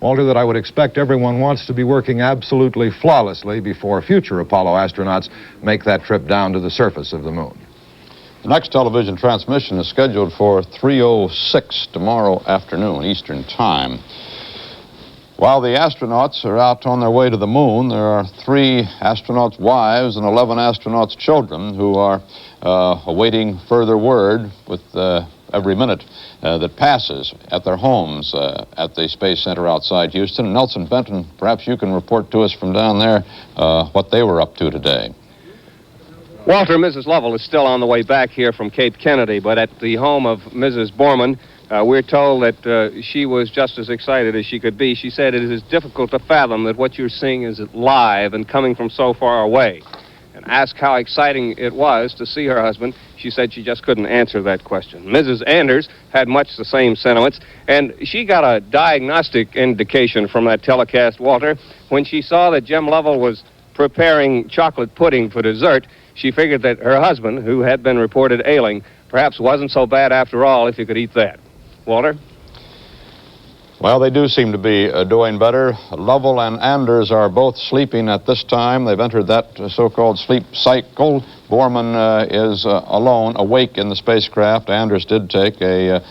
Walter, that I would expect everyone wants to be working absolutely flawlessly before future Apollo astronauts make that trip down to the surface of the moon. The next television transmission is scheduled for 3:06 tomorrow afternoon, Eastern Time. While the astronauts are out on their way to the moon, there are 3 astronauts' wives and 11 astronauts' children who are awaiting further word with every minute that passes at their homes at the Space Center outside Houston. Nelson Benton, perhaps you can report to us from down there what they were up to today. Walter, Mrs. Lovell is still on the way back here from Cape Kennedy, but at the home of Mrs. Borman, we're told that she was just as excited as she could be. She said it is difficult to fathom that what you're seeing is live and coming from so far away. And asked how exciting it was to see her husband, she said she just couldn't answer that question. Mrs. Anders had much the same sentiments, and she got a diagnostic indication from that telecast, Walter. When she saw that Jim Lovell was preparing chocolate pudding for dessert, she figured that her husband, who had been reported ailing, perhaps wasn't so bad after all if you could eat that. Walter? Well, they do seem to be doing better. Lovell and Anders are both sleeping at this time. They've entered that so-called sleep cycle. Borman is alone, awake in the spacecraft. Anders did take a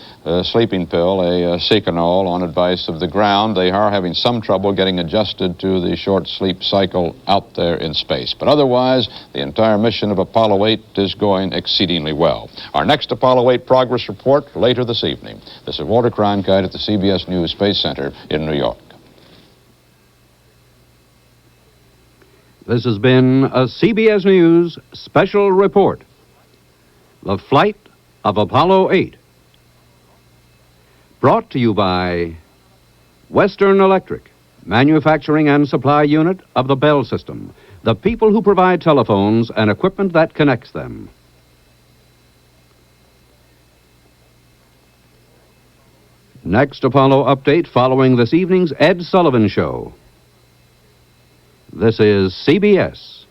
sleeping pill, a Seconal, on advice of the ground. They are having some trouble getting adjusted to the short sleep cycle out there in space. But otherwise, the entire mission of Apollo 8 is going exceedingly well. Our next Apollo 8 progress report later this evening. This is Walter Cronkite at the CBS News Space Center in New York. This has been a CBS News special report. The flight of Apollo 8. Brought to you by Western Electric, manufacturing and supply unit of the Bell System, the people who provide telephones and equipment that connects them. Next Apollo update following this evening's Ed Sullivan Show. This is CBS.